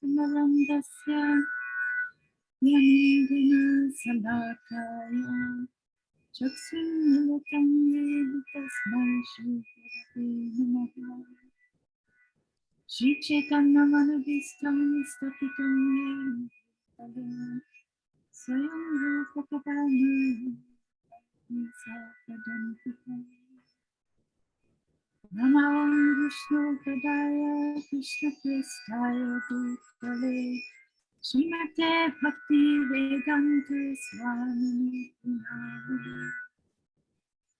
Samarandasya Yanindina Salakaya Chaksimilitam Yena Tasmai Shri Gurave Namaha Shri Chaitanya Manabhistam Stapitam Yena Swayam Rupa Kadana Sapadantika Namam Vishnu Padaya Krishna Prestaya Bhutale Srimate Bhakti Vedanta Swami Namaste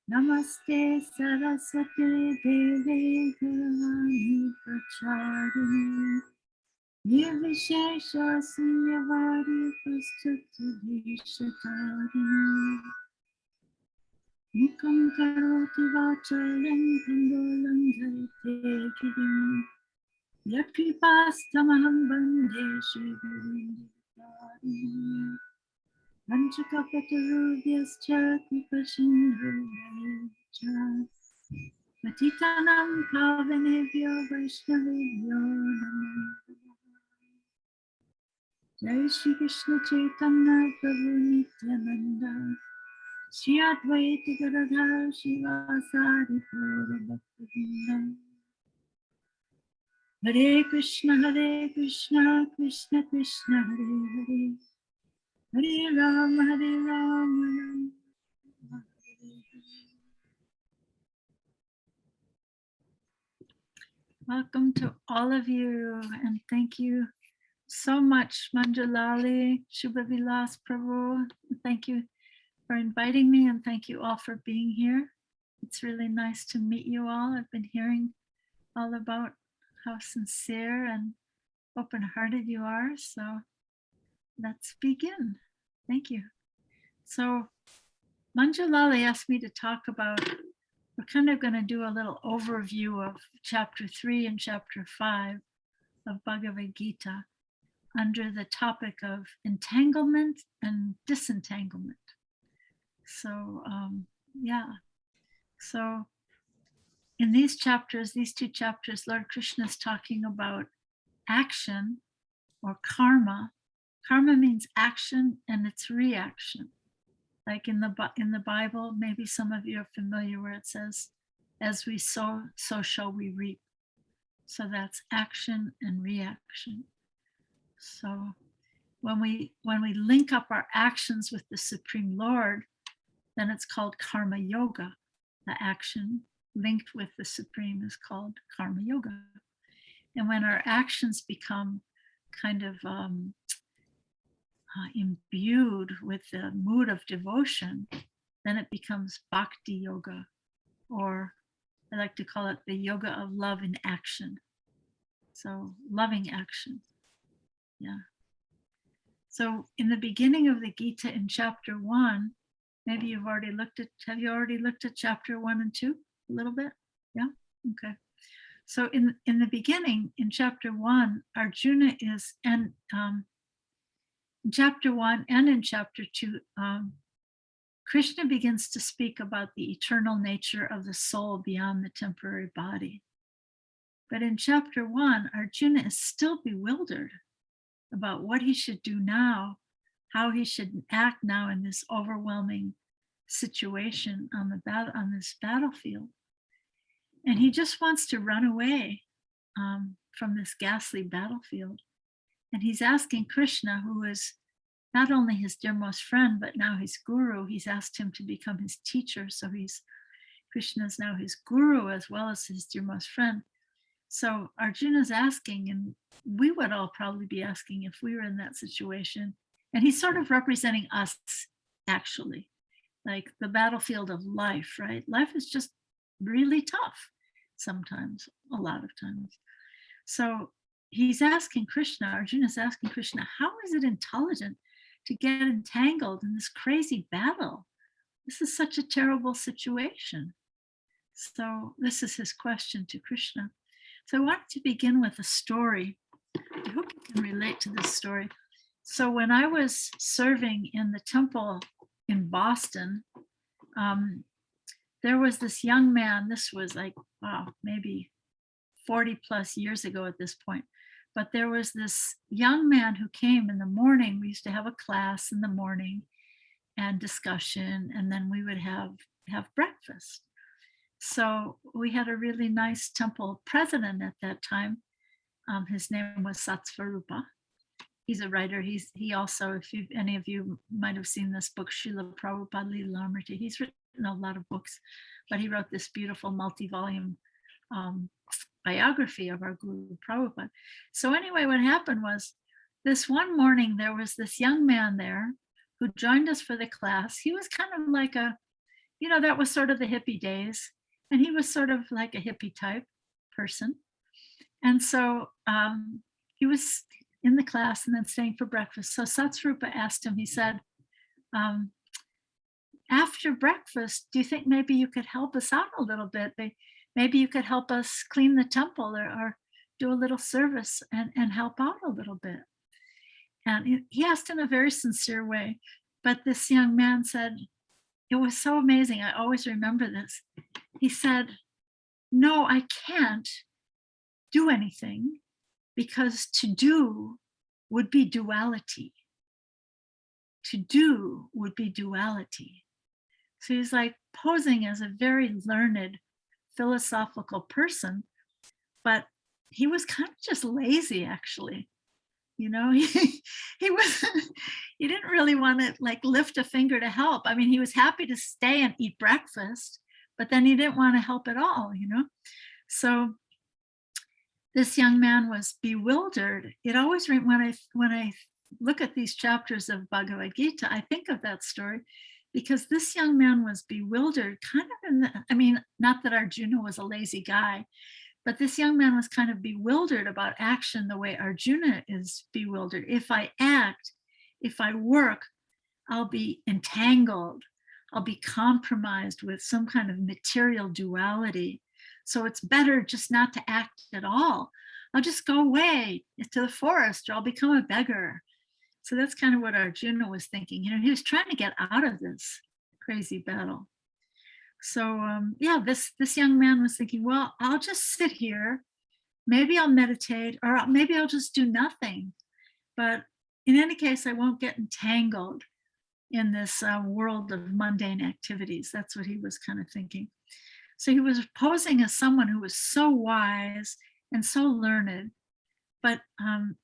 Namaste Saraswati Deve Gurvani Pracharini Nirvishesha Sunyavari Prasthuti Vishatharini Mukam Karoti Vachalam Pandolam Dharite Girim Yakipastamaham Bande Shri Gurundarini Vanchakapatarubhyascha Kripasindhuvaicha Patitanam Pavanebhyo Vaishnavebhyo Namo Jai Shri Krishna Chaitanya Prabhu Nityananda Shri Advaita Gadadhar Shivasari Gaura Bhaktivinoda Hare Krishna Krishna Krishna Hare Hare Hare Rama Hare Rama Welcome to all of you, and thank you so much, Manjalali, Shubhavilas Prabhu. Thank you for inviting me, and thank you all for being here. It's really nice to meet you all. I've been hearing all about how sincere and open-hearted you are, so let's begin. Thank you. So Manjalali asked me to talk about, we're kind of going to do a little overview of chapter 3 and chapter 5 of Bhagavad Gita under the topic of entanglement and disentanglement. So so in these chapters, these two chapters, Lord Krishna is talking about action or karma. Karma means action and it's reaction. Like in the Bible, maybe some of you are familiar where it says, as we sow, so shall we reap. So that's action and reaction. So when we link up our actions with the Supreme Lord, then it's called karma yoga. The action linked with the Supreme is called karma yoga. And when our actions become kind of imbued with the mood of devotion, then it becomes bhakti yoga, or I like to call it the yoga of love in action. So loving action. Yeah. So in the beginning of the Gita in chapter 1, maybe have you already looked at chapter 1 and 2 a little bit? Yeah? Okay. So in the beginning, in chapter 1, Arjuna is, and in chapter 1 and in chapter 2, Krishna begins to speak about the eternal nature of the soul beyond the temporary body. But in chapter 1, Arjuna is still bewildered about what he should do now, how he should act now in this overwhelming situation on this battlefield. And he just wants to run away from this ghastly battlefield. And he's asking Krishna, who is not only his dearmost friend, but now his guru. He's asked him to become his teacher. So Krishna is now his guru as well as his dearmost friend. So Arjuna's asking, and we would all probably be asking if we were in that situation. And he's sort of representing us, actually, like the battlefield of life, right? Life is just really tough sometimes, a lot of times. So he's asking Krishna, Arjuna's asking Krishna, how is it intelligent to get entangled in this crazy battle? This is such a terrible situation. So this is his question to Krishna. So I wanted to begin with a story. I hope you can relate to this story. So when I was serving in the temple in Boston, there was this young man. This was like, wow, maybe 40 plus years ago at this point. But there was this young man who came in the morning. We used to have a class in the morning and discussion, and then we would have breakfast. So we had a really nice temple president at that time. His name was Satsvarupa. He's a writer. He also, if any of you might have seen this book, Srila Prabhupada Leelamrita, he's written a lot of books, but he wrote this beautiful multi-volume biography of our Guru Prabhupada. So anyway, what happened was this one morning, there was this young man there who joined us for the class. He was kind of like that was sort of the hippie days. And he was sort of like a hippie type person. And so he was in the class and then staying for breakfast. So Satsvarupa asked him, he said, after breakfast, do you think maybe you could help us out a little bit? Maybe you could help us clean the temple or do a little service and help out a little bit. And he asked in a very sincere way. But this young man said, it was so amazing. I always remember this. He said, no, I can't do anything because to do would be duality. To do would be duality. So he's like posing as a very learned philosophical person, but he was kind of just lazy, actually. He was he didn't really want to like lift a finger to help. I mean, he was happy to stay and eat breakfast, but then he didn't want to help at all. So this young man was bewildered. It always, when I look at these chapters of Bhagavad Gita, I think of that story, because this young man was bewildered, kind of not that Arjuna was a lazy guy, but this young man was kind of bewildered about action the way Arjuna is bewildered. If I act, if I work, I'll be entangled. I'll be compromised with some kind of material duality. So it's better just not to act at all. I'll just go away to the forest, or I'll become a beggar. So that's kind of what Arjuna was thinking. He was trying to get out of this crazy battle. So this young man was thinking, well, I'll just sit here. Maybe I'll meditate, or maybe I'll just do nothing. But in any case, I won't get entangled in this world of mundane activities. That's what he was kind of thinking. So he was posing as someone who was so wise and so learned, but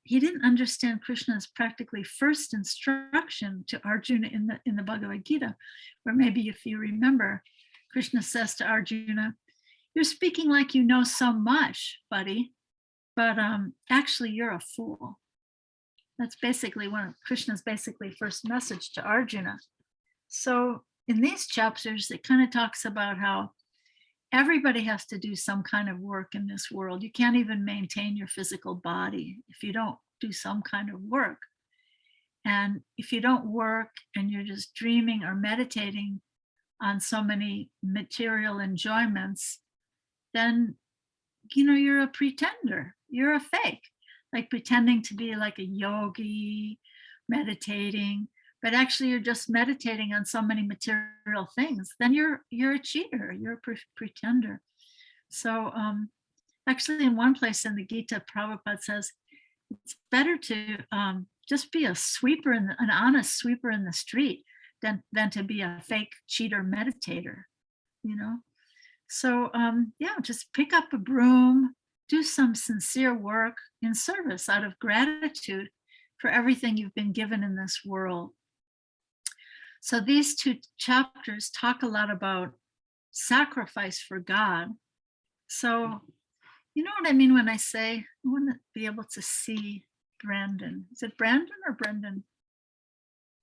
he didn't understand Krishna's practically first instruction to Arjuna in the Bhagavad Gita, where maybe if you remember, Krishna says to Arjuna, you're speaking like you know so much, buddy, but actually you're a fool. That's basically one of Krishna's first message to Arjuna. So in these chapters, it kind of talks about how everybody has to do some kind of work in this world. You can't even maintain your physical body if you don't do some kind of work. And if you don't work and you're just dreaming or meditating on so many material enjoyments, then you're a pretender, you're a fake, like pretending to be like a yogi, meditating, but actually you're just meditating on so many material things, then you're a cheater, you're a pretender. So actually in one place in the Gita, Prabhupada says it's better to just be a sweeper, an honest sweeper in the street than to be a fake cheater meditator, So just pick up a broom, do some sincere work in service out of gratitude for everything you've been given in this world. So these two chapters talk a lot about sacrifice for God. So you know what I mean when I say, I want to be able to see Brandon. Is it Brandon or Brendan?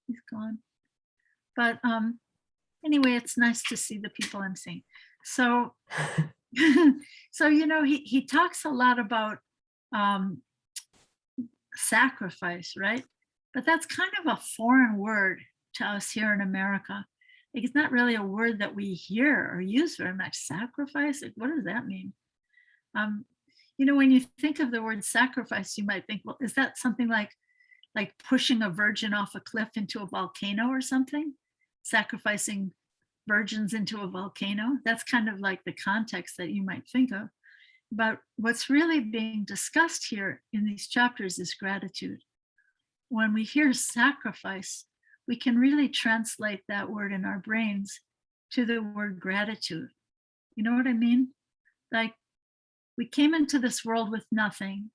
He's gone. But anyway, it's nice to see the people I'm seeing. So, he talks a lot about sacrifice, right? But that's kind of a foreign word to us here in America. Like, it's not really a word that we hear or use very much. Sacrifice, like, what does that mean? When you think of the word sacrifice, you might think, well, is that something like pushing a virgin off a cliff into a volcano or something? Sacrificing virgins into a volcano? That's kind of like the context that you might think of. But what's really being discussed here in these chapters is gratitude. When we hear sacrifice, we can really translate that word in our brains to the word gratitude. You know what I mean? Like, we came into this world with nothing.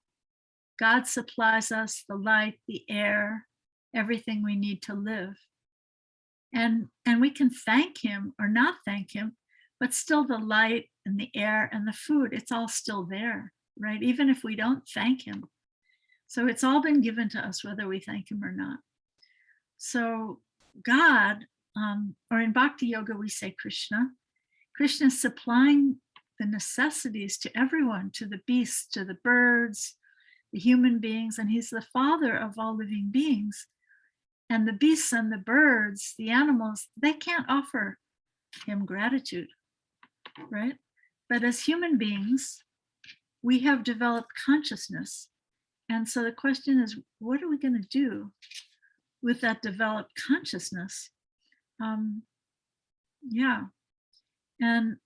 God supplies us the light, the air, everything we need to live. And we can thank him or not thank him, but still the light and the air and the food, it's all still there, right? Even if we don't thank him. So it's all been given to us, whether we thank him or not. So God, or in Bhakti Yoga, we say Krishna. Krishna is supplying the necessities to everyone, to the beasts, to the birds, the human beings, and he's the father of all living beings. And the beasts and the birds, the animals, they can't offer him gratitude, right? But as human beings, we have developed consciousness. And so the question is, what are we going to do with that developed consciousness? Yeah. And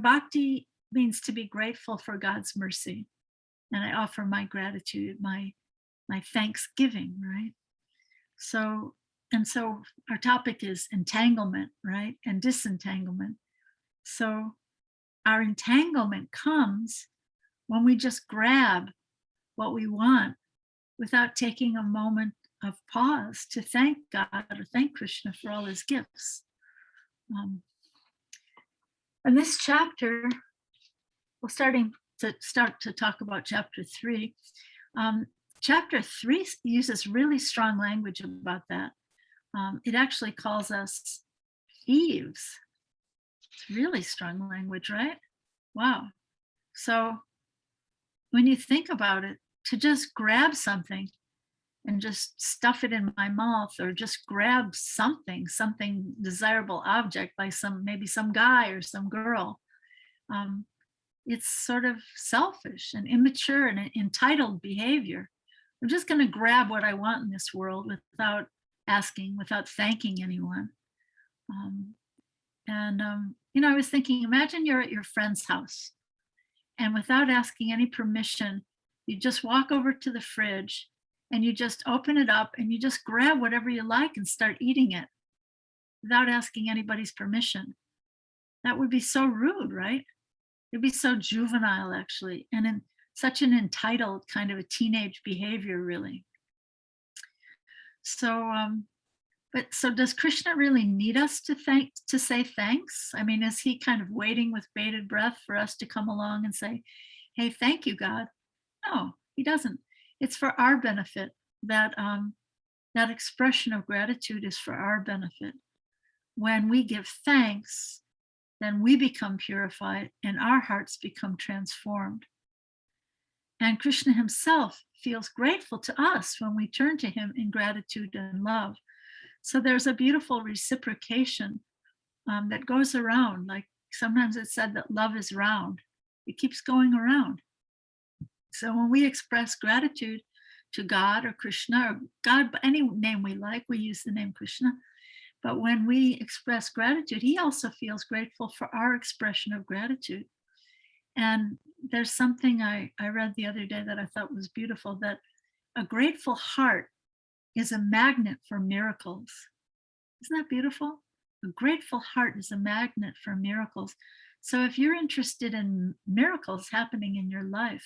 bhakti means to be grateful for God's mercy. And I offer my gratitude, my thanksgiving, right? So our topic is entanglement, right? And disentanglement. So our entanglement comes when we just grab what we want without taking a moment of pause to thank God or thank Krishna for all his gifts. And this chapter, we're starting to talk about chapter 3. Chapter 3 uses really strong language about that. It actually calls us thieves. It's really strong language, right? Wow. So when you think about it, to just grab something and just stuff it in my mouth, or just grab something desirable object by maybe some guy or some girl, it's sort of selfish and immature and entitled behavior. I'm just going to grab what I want in this world without asking, without thanking anyone. I was thinking, imagine you're at your friend's house, and without asking any permission, you just walk over to the fridge and you just open it up and you just grab whatever you like and start eating it without asking anybody's permission. That would be so rude, right? It'd be so juvenile, actually, and in such an entitled kind of a teenage behavior, really. So, so does Krishna really need us to say thanks? I mean, is he kind of waiting with bated breath for us to come along and say, hey, thank you, God? No, he doesn't. It's for our benefit. That expression of gratitude is for our benefit. When we give thanks, then we become purified and our hearts become transformed. And Krishna himself feels grateful to us when we turn to him in gratitude and love. So there's a beautiful reciprocation that goes around. Like sometimes it's said that love is round. It keeps going around. So when we express gratitude to God or Krishna or God, any name we like, we use the name Krishna. But when we express gratitude, he also feels grateful for our expression of gratitude. And there's something I read the other day that I thought was beautiful, that a grateful heart is a magnet for miracles. Isn't that beautiful? A grateful heart is a magnet for miracles. So if you're interested in miracles happening in your life,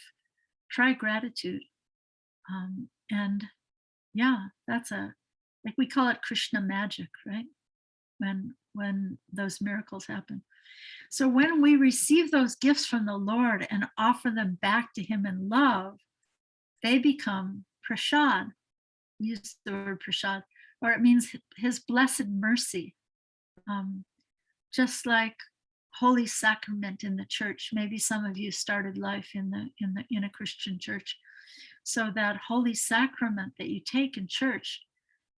try gratitude. And yeah, that's like we call it Krishna magic, right? When those miracles happen. So when we receive those gifts from the Lord and offer them back to him in love, they become prasad. We use the word prasad, or it means his blessed mercy. Just like Holy Sacrament in the church. Maybe some of you started life in a Christian church. So that Holy Sacrament that you take in church,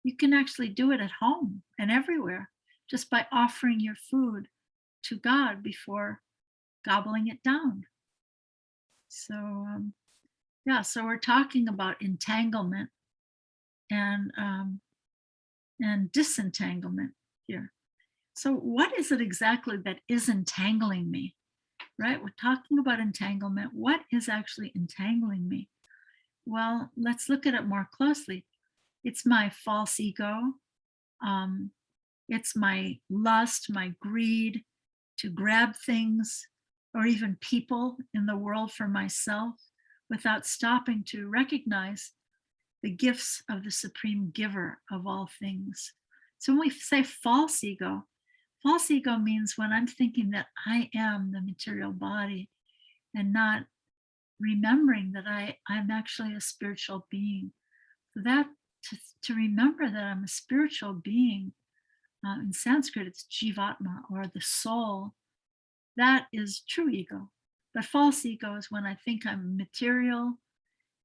you can actually do it at home and everywhere, just by offering your food to God before gobbling it down. So so we're talking about entanglement and disentanglement here. So what is it exactly that is entangling me? right? We're talking about entanglement. What is actually entangling me? Well, let's look at it more closely. It's my false ego. Um, it's my lust, my greed to grab things or even people in the world for myself without stopping to recognize the gifts of the supreme giver of all things. So when we say false ego means when I'm thinking that I am the material body and not remembering that I'm actually a spiritual being. So that to remember that I'm a spiritual being, in Sanskrit it's jivatma or the soul, that is true ego. But false ego is when I think I'm material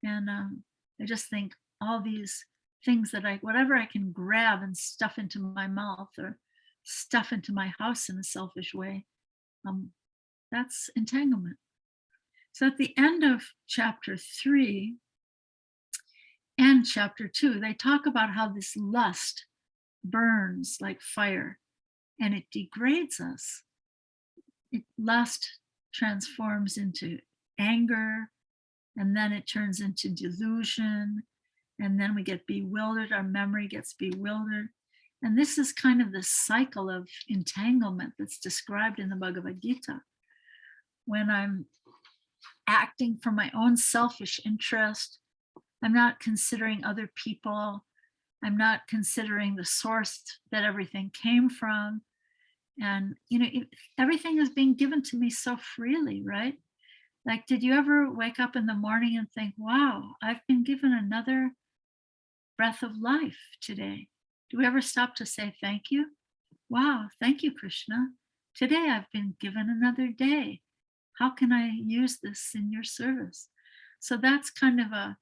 and I just think all these things that whatever I can grab and stuff into my mouth or stuff into my house in a selfish way, um, that's entanglement. So at the end of chapter 3 and chapter 2, they talk about how this lust burns like fire and it degrades us. Lust transforms into anger, and then it turns into delusion, and then we get bewildered, our memory gets bewildered. And this is kind of the cycle of entanglement that's described in the Bhagavad Gita. When I'm acting for my own selfish interest, I'm not considering other people, I'm not considering the source that everything came from. And, everything is being given to me so freely, right? Like, did you ever wake up in the morning and think, wow, I've been given another breath of life today? Do we ever stop to say thank you? Wow, thank you, Krishna. Today I've been given another day. How can I use this in your service? So that's kind of a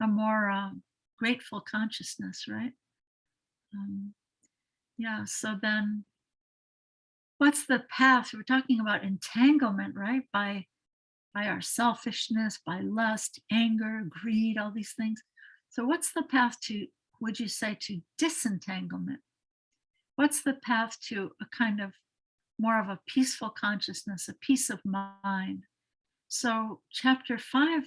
more grateful consciousness, right? Um, yeah, so then what's the path? We're talking about entanglement, right? By our selfishness, by lust, anger, greed, all these things. So what's the path to, would you say, to disentanglement? What's the path to a kind of more of a peaceful consciousness, a peace of mind? So chapter 5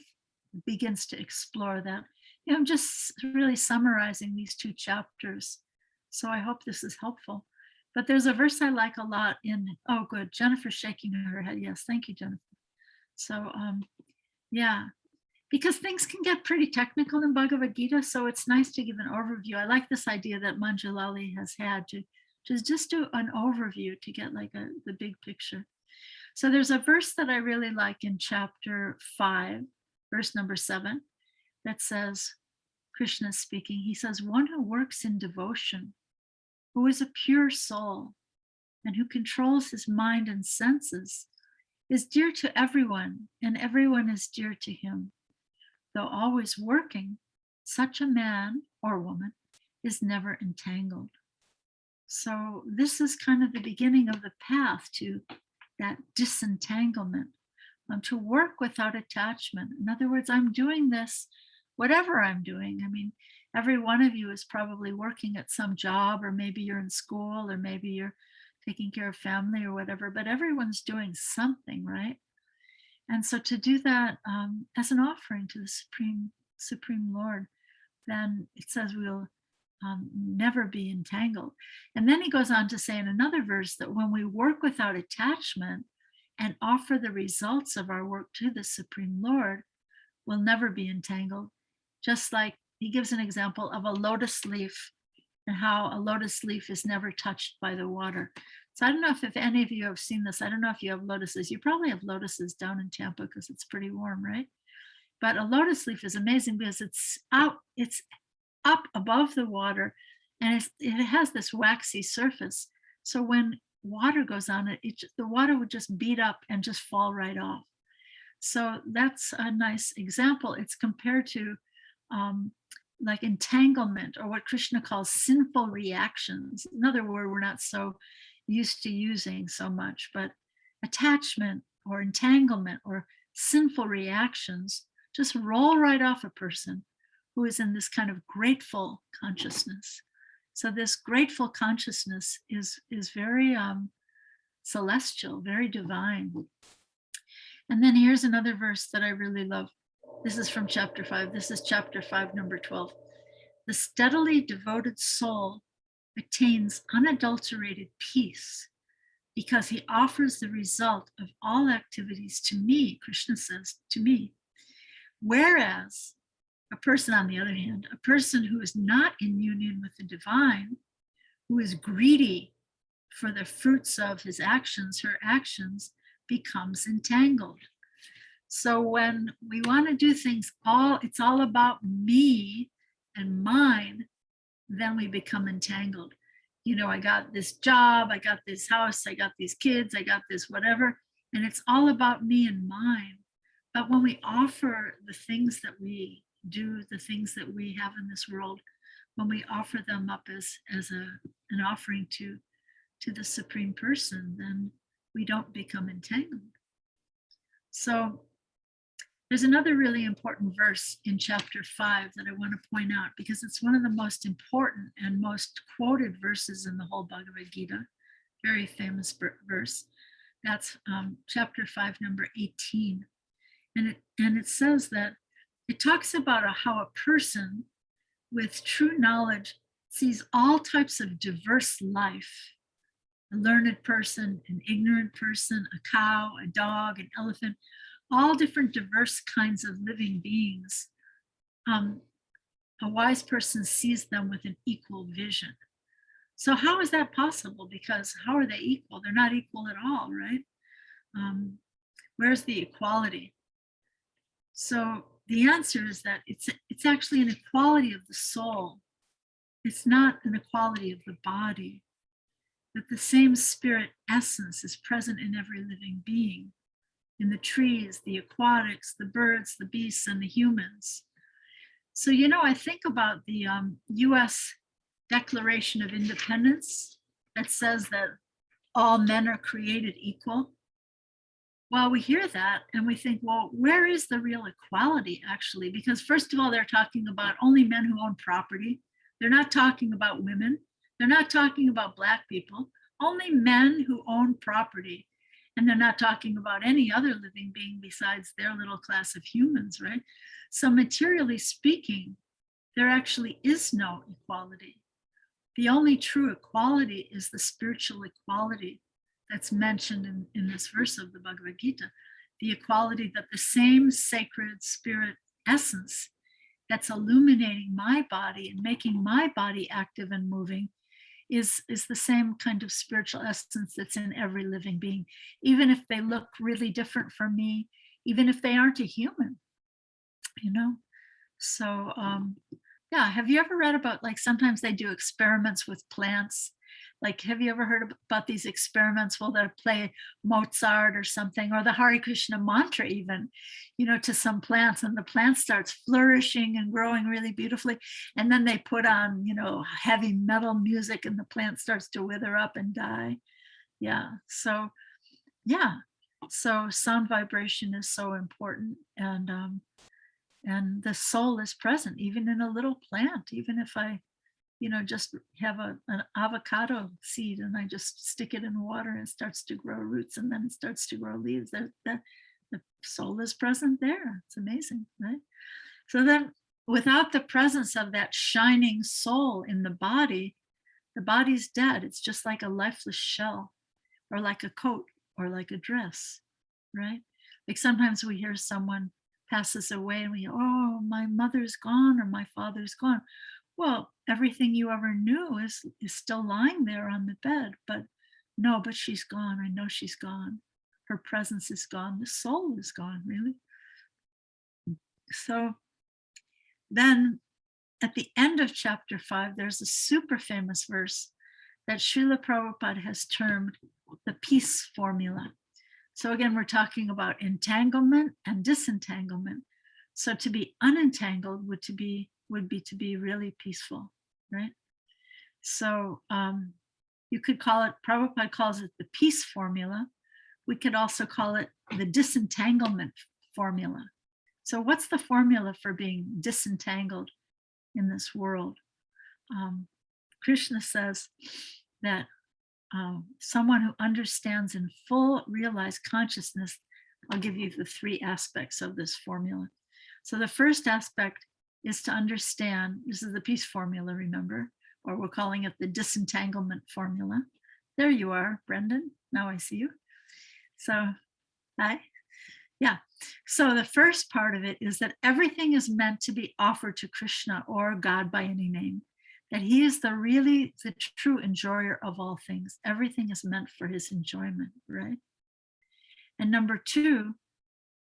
begins to explore that. I'm just really summarizing these 2 chapters. So I hope this is helpful. But there's a verse I like a lot in, oh, good. Jennifer's shaking her head. Yes, thank you, Jennifer. So, yeah, because things can get pretty technical in Bhagavad Gita. So it's nice to give an overview. I like this idea that Manjulali has had to just do an overview to get like the big picture. So there's a verse that I really like in chapter 5, verse number 7, that says, Krishna speaking, he says, one who works in devotion, who is a pure soul, and who controls his mind and senses, is dear to everyone, and everyone is dear to him. Though always working, such a man or woman is never entangled. So this is kind of the beginning of the path to that disentanglement, to work without attachment. In other words, I'm doing this, whatever I'm doing. I mean, every one of you is probably working at some job, or maybe you're in school, or maybe you're taking care of family or whatever, but everyone's doing something, right? And so to do that as an offering to the Supreme Lord, then it says we'll never be entangled. And then he goes on to say in another verse that when we work without attachment and offer the results of our work to the Supreme Lord, we'll never be entangled. Just like he gives an example of a lotus leaf and how a lotus leaf is never touched by the water. So I don't know if any of you have seen this. I don't know if you have lotuses. You probably have lotuses down in Tampa because it's pretty warm, right? But a lotus leaf is amazing because it's up above the water, and it has this waxy surface. So when water goes on it, the water would just beat up and just fall right off. So that's a nice example. It's compared to like entanglement, or what Krishna calls sinful reactions. Another word we're not so used to using so much, but attachment or entanglement or sinful reactions just roll right off a person who is in this kind of grateful consciousness. So this grateful consciousness is very celestial, very divine. And then here's another verse that I really love. This is from chapter 5. This is chapter 5, number 12. The steadily devoted soul attains unadulterated peace because he offers the result of all activities to me, Krishna says, to me. Whereas a person, on the other hand, a person who is not in union with the divine, who is greedy for the fruits of his actions, her actions, becomes entangled. So when we want to do things it's all about me and mine, then we become entangled. I got this job, I got this house, I got these kids, I got this whatever, and it's all about me and mine. But when we offer the things that we do, the things that we have in this world, when we offer them up as an offering to the Supreme Person, then we don't become entangled. So there's another really important verse in chapter 5 that I want to point out because it's one of the most important and most quoted verses in the whole Bhagavad Gita. Very famous verse. That's chapter 5, number 18. And it says that it talks about how a person with true knowledge sees all types of diverse life. A learned person, an ignorant person, a cow, a dog, an elephant, all different diverse kinds of living beings. A wise person sees them with an equal vision. So how is that possible? Because how are they equal? They're not equal at all, right? Where's the equality? So the answer is that it's actually an equality of the soul. It's not an equality of the body. That the same spirit essence is present in every living being, in the trees, the aquatics, the birds, the beasts, and the humans. So, I think about the US Declaration of Independence that says that all men are created equal. Well, we hear that and we think, well, where is the real equality actually? Because first of all, they're talking about only men who own property. They're not talking about women. They're not talking about Black people, only men who own property. And they're not talking about any other living being besides their little class of humans, right? So materially speaking, there actually is no equality. The only true equality is the spiritual equality that's mentioned in this verse of the Bhagavad Gita. The equality that the same sacred spirit essence that's illuminating my body and making my body active and moving is the same kind of spiritual essence that's in every living being, even if they look really different from me, even if they aren't a human, So, yeah, have you ever read about, like, sometimes they do experiments with plants? Like, have you ever heard about these experiments? Well, they'll play Mozart or something, or the Hare Krishna mantra even, to some plants, and the plant starts flourishing and growing really beautifully. And then they put on, heavy metal music and the plant starts to wither up and die. Yeah. So, yeah. So sound vibration is so important. And the soul is present even in a little plant, even if I just have an avocado seed and I just stick it in water and it starts to grow roots and then it starts to grow leaves. The soul is present there. It's amazing, right? So then without the presence of that shining soul in the body's dead. It's just like a lifeless shell or like a coat or like a dress, right? Like sometimes we hear someone passes away and we go, oh, my mother's gone or my father's gone. Well, everything you ever knew is still lying there on the bed, but she's gone. I know she's gone. Her presence is gone. The soul is gone, really. So then at the end of chapter 5, there's a super famous verse that Srila Prabhupada has termed the peace formula. So again, we're talking about entanglement and disentanglement. So to be unentangled would be to be really peaceful, right? So you could call it, Prabhupada calls it the peace formula. We could also call it the disentanglement formula. So what's the formula for being disentangled in this world? Krishna says that someone who understands in full realized consciousness I'll give you the 3 aspects of this formula. So the first aspect is to understand, this is the peace formula, remember, or we're calling it the disentanglement formula. There you are, Brendan. Now I see you. So, hi. Yeah. So the first part of it is that everything is meant to be offered to Krishna or God by any name, that he is the true enjoyer of all things. Everything is meant for his enjoyment, right? And number 2,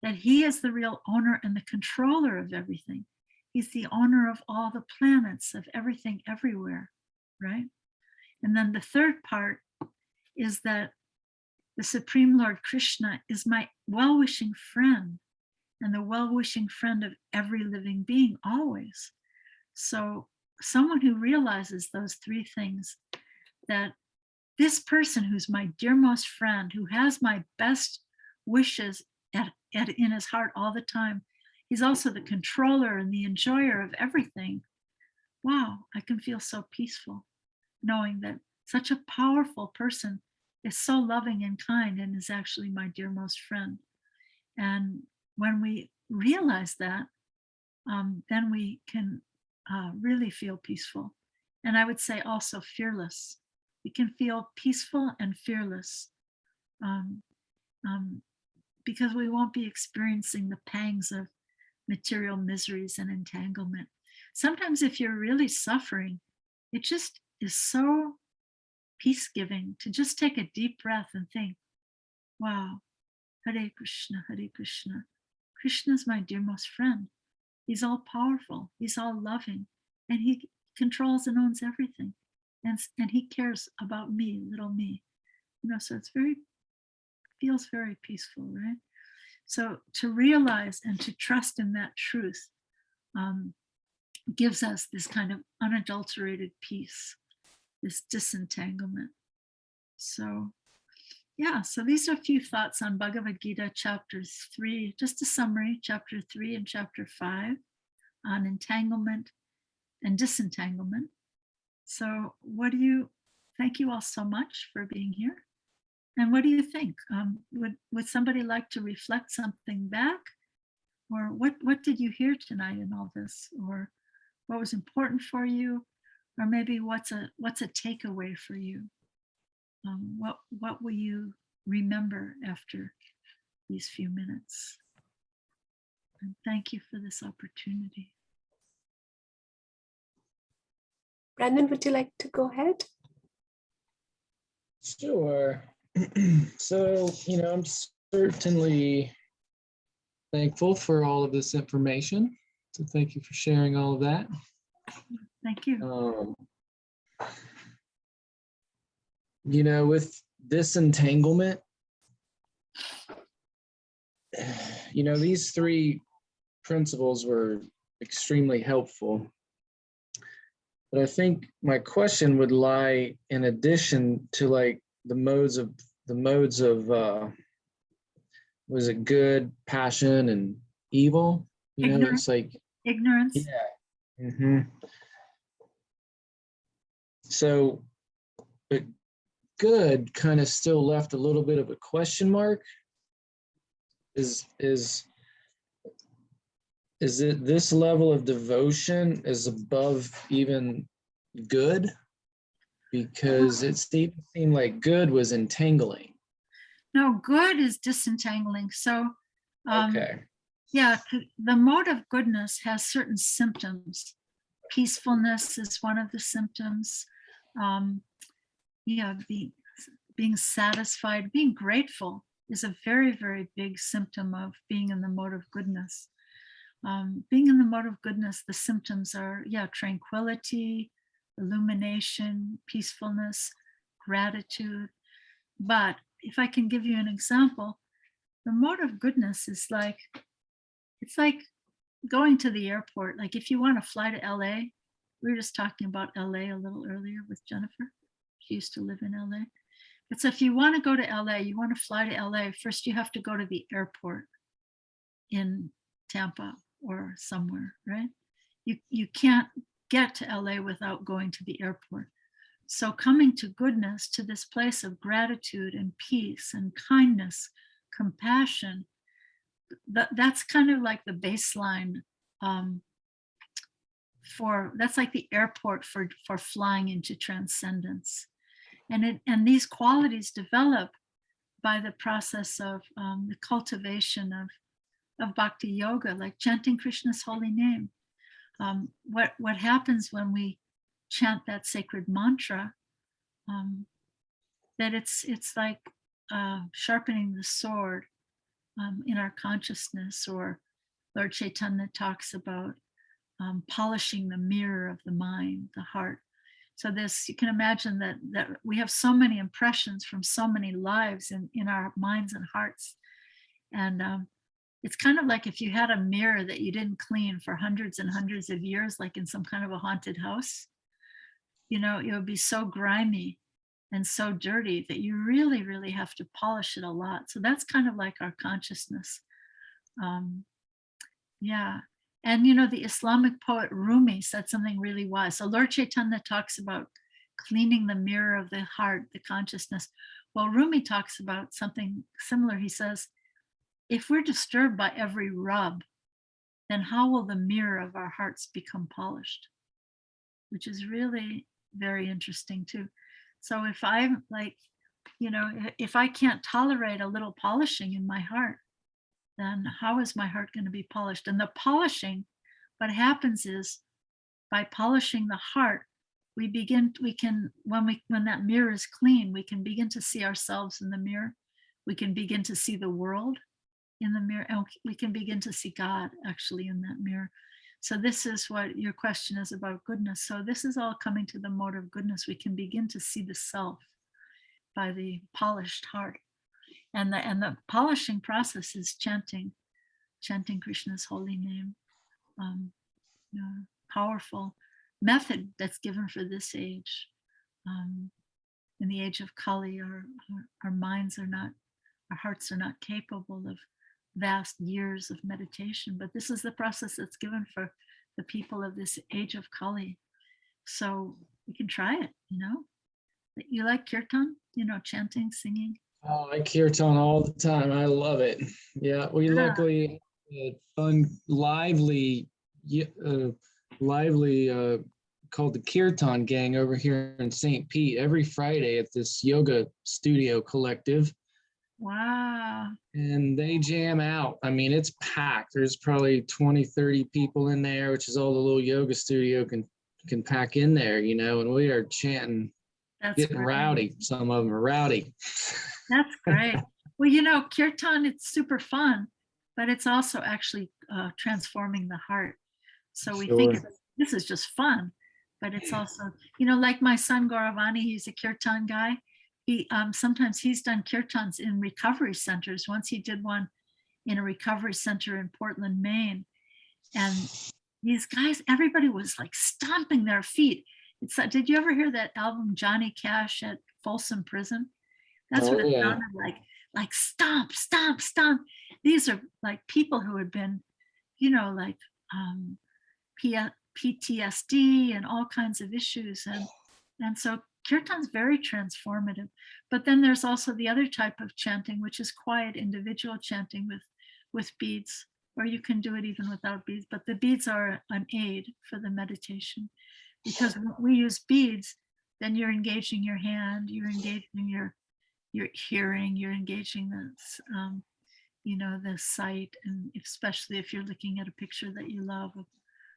that he is the real owner and the controller of everything. He's the owner of all the planets, of everything everywhere, right? And then the third part is that the Supreme Lord Krishna is my well-wishing friend and the well-wishing friend of every living being always. So someone who realizes those 3 things, that this person who's my dearmost friend, who has my best wishes in his heart all the time, he's also the controller and the enjoyer of everything. Wow, I can feel so peaceful knowing that such a powerful person is so loving and kind and is actually my dearmost friend. And when we realize that, then we can really feel peaceful. And I would say also fearless. We can feel peaceful and fearless because we won't be experiencing the pangs of material miseries and entanglement. Sometimes if you're really suffering, it just is so peace-giving to just take a deep breath and think, wow, Hare Krishna, Hare Krishna. Krishna is my dearmost friend. He's all powerful. He's all loving. And he controls and owns everything. And he cares about me, little me. So it's feels very peaceful, right? So to realize and to trust in that truth gives us this kind of unadulterated peace, this disentanglement. So yeah, so these are a few thoughts on Bhagavad Gita chapters 3, just a summary, chapter 3 and chapter 5 on entanglement and disentanglement. So thank you all so much for being here. And what do you think? Would somebody like to reflect something back? Or what did you hear tonight in all this? Or what was important for you? Or maybe what's a takeaway for you? What will you remember after these few minutes? And thank you for this opportunity. Brandon, would you like to go ahead? Sure. So, I'm certainly thankful for all of this information. So thank you for sharing all of that. Thank you. With disentanglement, these 3 principles were extremely helpful. But I think my question would lie in addition to like the modes of was it good, passion, and evil? Ignorance. It's like Ignorance. Yeah. Mm-hmm. So, but good kind of still left a little bit of a question mark. Is it this level of devotion is above even good? Because it seemed like good was entangling. No, good is disentangling. So, Okay. Yeah, the mode of goodness has certain symptoms. Peacefulness is one of the symptoms. Being satisfied, being grateful is a very, very big symptom of being in the mode of goodness. Being in the mode of goodness, the symptoms are, tranquility, illumination, peacefulness, gratitude. But if I can give you an example, the mode of goodness is it's like going to the airport. Like if you want to fly to LA, we were just talking about LA a little earlier with Jennifer. She used to live in LA. But so if you want to go to LA, you want to fly to LA, first you have to go to the airport in Tampa or somewhere, right? You can't get to LA without going to the airport. So coming to goodness, to this place of gratitude and peace and kindness, compassion, that's kind of like the baseline that's like the airport for flying into transcendence. And these qualities develop by the process of the cultivation of bhakti yoga, like chanting Krishna's holy name. What happens when we chant that sacred mantra, that it's like sharpening the sword in our consciousness, or Lord Chaitanya talks about polishing the mirror of the mind, the heart. So this, you can imagine that we have so many impressions from so many lives in our minds and hearts. And it's kind of like if you had a mirror that you didn't clean for hundreds and hundreds of years, like in some kind of a haunted house, you know, it would be so grimy and so dirty that you really, really have to polish it a lot. So that's kind of like our consciousness. Yeah. And, you know, the Islamic poet Rumi said something really wise. So Lord Chaitanya talks about cleaning the mirror of the heart, the consciousness. Well, Rumi talks about something similar. He says, if we're disturbed by every rub, then how will the mirror of our hearts become polished? Which is really very interesting too. So if I'm like, you know, if I can't tolerate a little polishing in my heart, then how is my heart going to be polished? And the polishing, what happens is by polishing the heart, when that mirror is clean, we can begin to see ourselves in the mirror. We can begin to see the world in the mirror, and we can begin to see God actually in that mirror. So this is what your question is about, goodness. So this is all coming to the mode of goodness. We can begin to see the self by the polished heart. And the polishing process is chanting Krishna's holy name. You know, powerful method that's given for this age. In the age of Kali, our minds are not, our hearts are not capable of vast years of meditation, but this is the process that's given for the people of this age of Kali. So we can try it, you know. You like kirtan, you know, chanting, singing? Oh, I kirtan all the time. I love it. Yeah, we luckily fun, lively called the Kirtan Gang over here in St. Pete every Friday at this yoga studio collective. Wow. And they jam out. I mean, it's packed. There's probably 20, 30 people in there, which is all the little yoga studio can pack in there, you know, and we are chanting, getting rowdy. Some of them are rowdy. That's great. Well, you know, kirtan, it's super fun, but it's also actually transforming the heart. So we think this is just fun, but it's also, you know, like my son Gauravani, he's a kirtan guy. He sometimes he's done kirtans in recovery centers. Once he did one in a recovery center in Portland, Maine, and these guys, everybody was like stomping their feet. It's did you ever hear that album Johnny Cash at Folsom Prison? That's what it sounded like stomp, stomp, stomp. These are like people who had been, you know, like PTSD and all kinds of issues. And so kirtan's very transformative. But then there's also the other type of chanting, which is quiet individual chanting with beads, or you can do it even without beads, but the beads are an aid for the meditation. Because when we use beads, then you're engaging your hand, you're engaging your hearing, you're engaging the, you know, the sight, and especially if you're looking at a picture that you love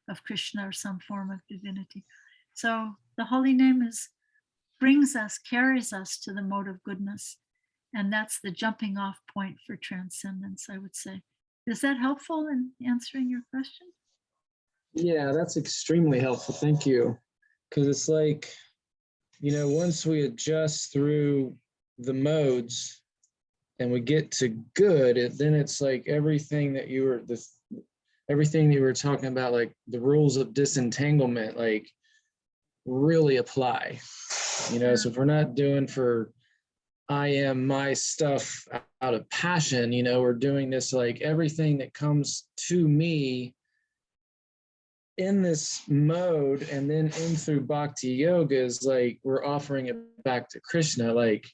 of Krishna or some form of divinity. So the holy name carries us to the mode of goodness. And that's the jumping off point for transcendence, I would say. Is that helpful in answering your question? Yeah, that's extremely helpful. Thank you. Because it's like, you know, once we adjust through the modes and we get to good, then it's like everything that you were talking about, like the rules of disentanglement, like really apply. You know, so if we're not doing for I am my stuff out of passion, you know, we're doing this like everything that comes to me in this mode, and then in through bhakti yoga is like we're offering it back to Krishna, like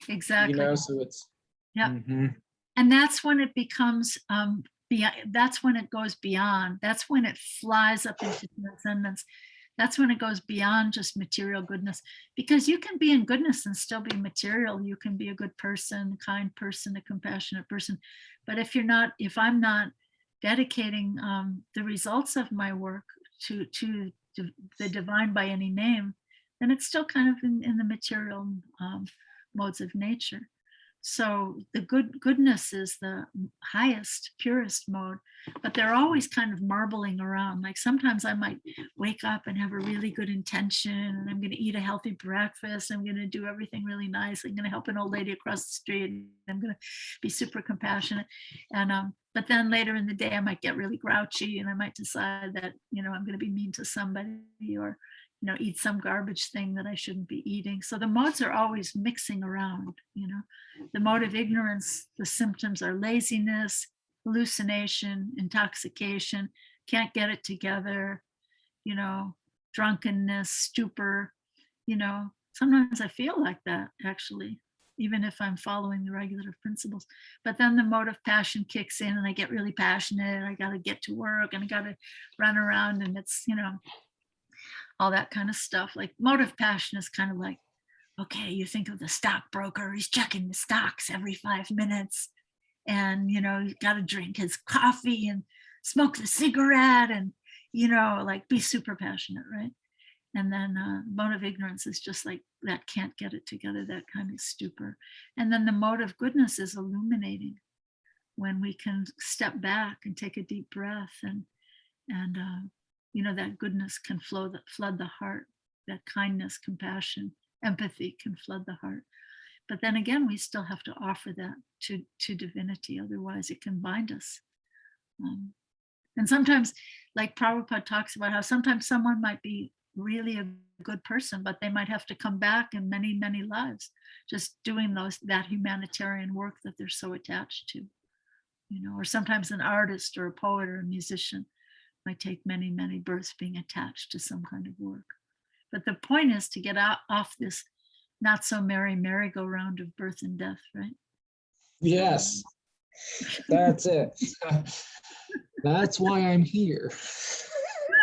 Exactly. you know, so it's yeah. And that's when it becomes that's when it goes beyond. That's when it flies up into transcendence. That's when it goes beyond just material goodness, because you can be in goodness and still be material. You can be a good person, a kind person, a compassionate person. But if I'm not dedicating the results of my work to the divine by any name, then it's still kind of in the material modes of nature. So the goodness is the highest, purest mode, but they're always kind of marbling around. Like sometimes I might wake up and have a really good intention, and I'm going to eat a healthy breakfast. I'm going to do everything really nice. I'm going to help an old lady across the street. And I'm going to be super compassionate. And but then later in the day, I might get really grouchy, and I might decide that, I'm going to be mean to somebody, or eat some garbage thing that I shouldn't be eating. So the modes are always mixing around, The mode of ignorance, the symptoms are laziness, hallucination, intoxication, can't get it together, drunkenness, stupor, Sometimes I feel like that, actually, even if I'm following the regulative principles. But then the mode of passion kicks in, and I get really passionate. I got to get to work, and I got to run around, and it's, all that kind of stuff. Like motive passion is kind of like, okay, you think of the stockbroker, he's checking the stocks every 5 minutes, and you got to drink his coffee and smoke the cigarette, and like be super passionate, right? And then mode of ignorance is just like that, can't get it together, that kind of stupor. And then the mode of goodness is illuminating, when we can step back and take a deep breath, and that goodness can flood the heart. That kindness, compassion, empathy can flood the heart. But then again, we still have to offer that to divinity, otherwise it can bind us. And sometimes, like Prabhupada talks about, how sometimes someone might be really a good person, but they might have to come back in many, many lives, just doing that humanitarian work that they're so attached to. Or sometimes an artist or a poet or a musician might take many, many births being attached to some kind of work. But the point is to get off this not so merry merry-go-round of birth and death, right? Yes, that's it. That's why I'm here.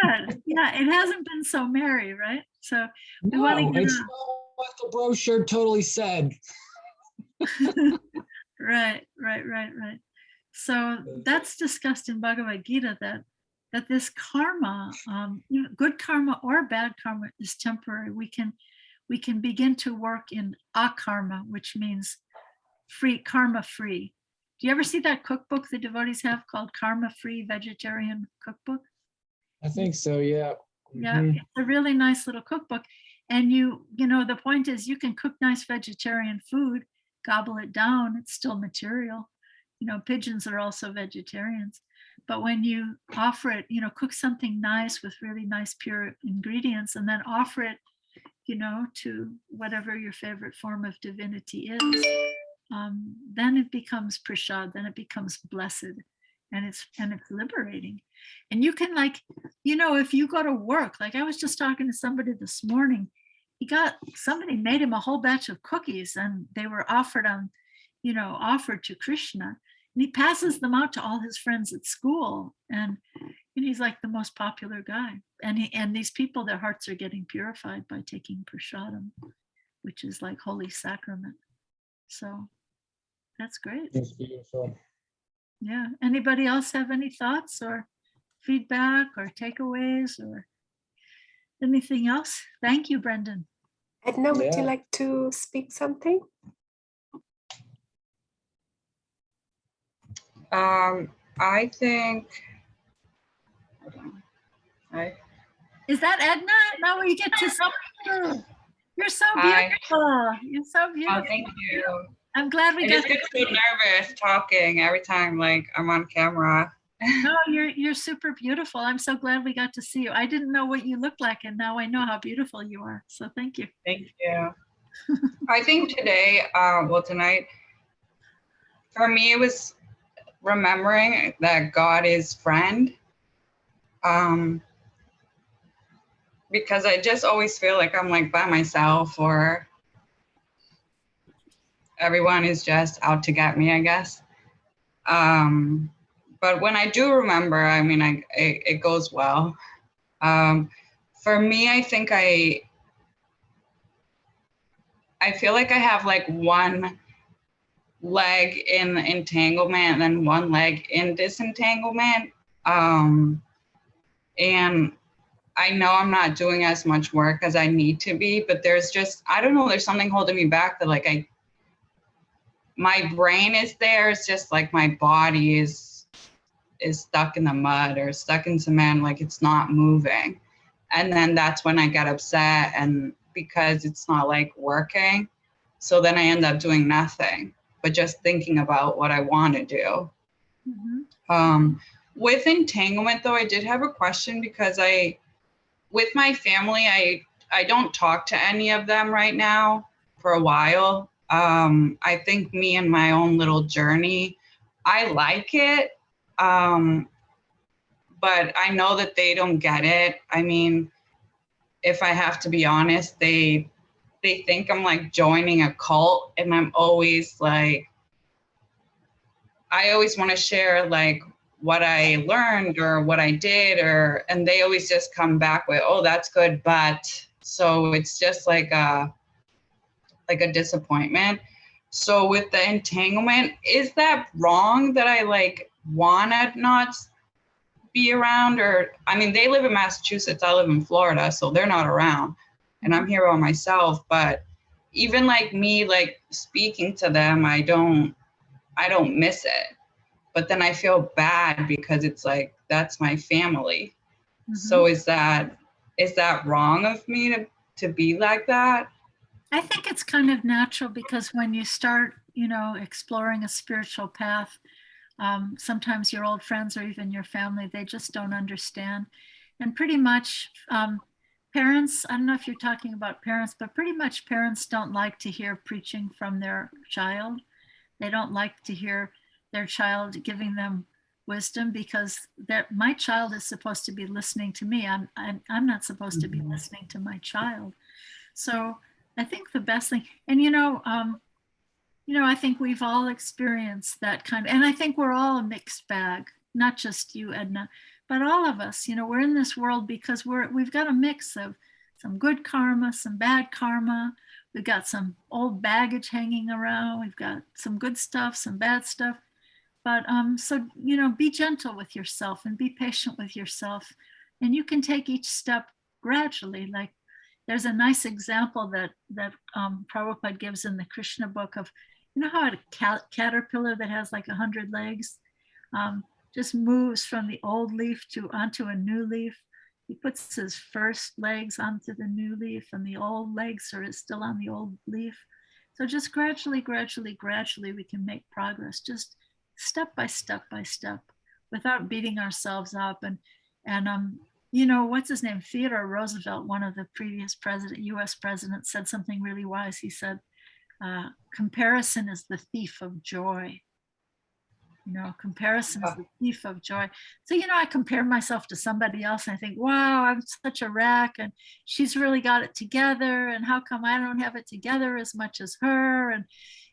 Good. Yeah, it hasn't been so merry, right? So we No, want to get it's not what the brochure totally said. Right. So that's discussed in Bhagavad Gita, that this karma, good karma or bad karma, is temporary. We can begin to work in akarma, which means free, karma free. Do you ever see that cookbook the devotees have called Karma Free Vegetarian Cookbook? I think so, yeah. Yeah, it's a really nice little cookbook. And the point is, you can cook nice vegetarian food, gobble it down, it's still material. Pigeons are also vegetarians. But when you offer it, cook something nice with really nice pure ingredients, and then offer it, to whatever your favorite form of divinity is, then it becomes prasad, then it becomes blessed, and it's liberating. And you can, like, if you go to work, like I was just talking to somebody this morning, somebody made him a whole batch of cookies, and they were offered to Krishna. And he passes them out to all his friends at school, and he's like the most popular guy. And these people, their hearts are getting purified by taking prasadam, which is like holy sacrament. So that's great. That's beautiful. Yeah. Anybody else have any thoughts or feedback or takeaways or anything else? Thank you, Brendan. Edna, would you Yeah. like to speak something? I think Is that Edna? Now we get to see. You're so Hi. beautiful. You're so beautiful. Oh, thank you. I'm glad we I got just get so nervous talking every time like I'm on camera. No, you're super beautiful. I'm so glad we got to see you. I didn't know what you looked like, and now I know how beautiful you are. So thank you. Thank you. I think today, tonight, for me, it was remembering that God is friend. Because I just always feel like I'm like by myself, or everyone is just out to get me, I guess. But when I do remember, I mean, it goes well. For me, I think I feel like I have like one leg in entanglement and then one leg in disentanglement. And I know I'm not doing as much work as I need to be, but there's just, I don't know, there's something holding me back that like my brain is there. It's just like my body is stuck in the mud or stuck in cement, like it's not moving. And then that's when I get upset, and because it's not like working. So then I end up doing nothing, but just thinking about what I want to do. Mhm. With entanglement though, I did have a question because with my family, I don't talk to any of them right now for a while. I think me and my own little journey, I like it. But I know that they don't get it. I mean, if I have to be honest, they think I'm like joining a cult, and I'm always like, I always want to share like what I learned or what I did, and they always just come back with, oh, that's good, but so it's just like a disappointment. So with the entanglement, is that wrong that I like wanna not be around? Or I mean, they live in Massachusetts, I live in Florida, so they're not around, and I'm here by myself. But even like me like speaking to them, I don't miss it. But then I feel bad because it's like, that's my family. So is that wrong of me to be like that? I think it's kind of natural because when you start, exploring a spiritual path, sometimes your old friends or even your family, they just don't understand. And pretty much parents, I don't know if you're talking about parents, but pretty much parents don't like to hear preaching from their child. They don't like to hear their child giving them wisdom because my child is supposed to be listening to me. I'm not supposed to be listening to my child. So I think the best thing, and I think we've all experienced that kind of, and I think we're all a mixed bag, not just you, Edna, but all of us. We're in this world because we've got a mix of some good karma, some bad karma. We've got some old baggage hanging around. We've got some good stuff, some bad stuff. But so be gentle with yourself and be patient with yourself, and you can take each step gradually. Like there's a nice example that Prabhupada gives in the Krishna book of, how a caterpillar that has like 100 legs just moves from the old leaf onto a new leaf. He puts his first legs onto the new leaf, and the old legs are still on the old leaf. So just gradually, we can make progress, just step by step by step, without beating ourselves up. And what's his name? Theodore Roosevelt, one of the previous U.S. presidents, said something really wise. He said, comparison is the thief of joy. Comparison is the thief of joy. So, I compare myself to somebody else and I think, wow, I'm such a wreck and she's really got it together. And how come I don't have it together as much as her? And,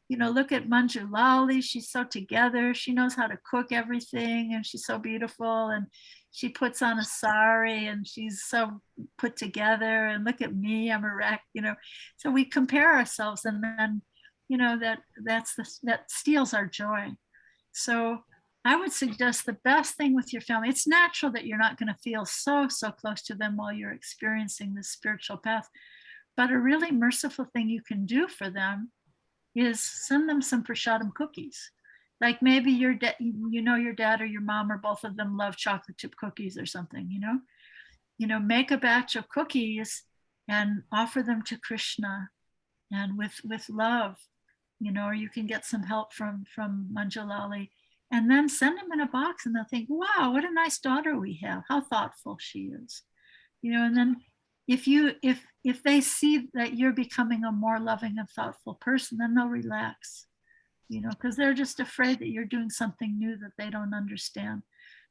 look at Manju Lali. She's so together. She knows how to cook everything and she's so beautiful. And she puts on a sari and she's so put together. And look at me, I'm a wreck, So we compare ourselves, and then, that steals our joy. So I would suggest the best thing with your family, it's natural that you're not going to feel so close to them while you're experiencing this spiritual path. But a really merciful thing you can do for them is send them some prasadam cookies. Like maybe your dad or your mom or both of them love chocolate chip cookies or something, make a batch of cookies and offer them to Krishna, and with love, or you can get some help from Manjalali, and then send them in a box, and they'll think, wow, what a nice daughter we have, how thoughtful she is, and then if they see that you're becoming a more loving and thoughtful person, then they'll relax, because they're just afraid that you're doing something new that they don't understand.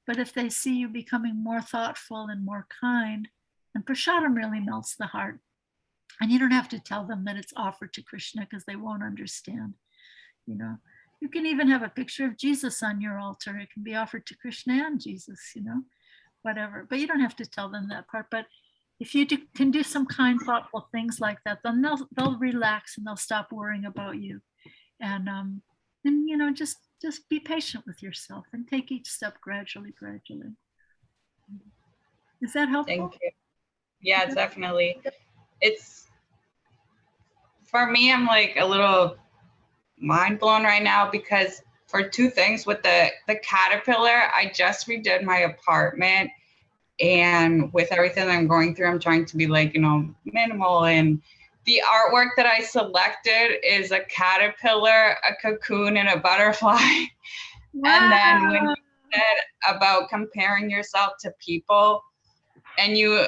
But if they see you becoming more thoughtful and more kind, and prasadam really melts the heart. And you don't have to tell them that it's offered to Krishna because they won't understand, You can even have a picture of Jesus on your altar. It can be offered to Krishna and Jesus, whatever. But you don't have to tell them that part. But if you can do some kind, thoughtful things like that, then they'll relax and they'll stop worrying about you. And just be patient with yourself and take each step gradually. Is that helpful? Thank you. Yeah, definitely. It's, for me, I'm like a little mind blown right now because for two things with the caterpillar, I just redid my apartment, and with everything I'm going through, I'm trying to be like, minimal, and the artwork that I selected is a caterpillar, a cocoon, and a butterfly. Wow. And then when you said about comparing yourself to people, and you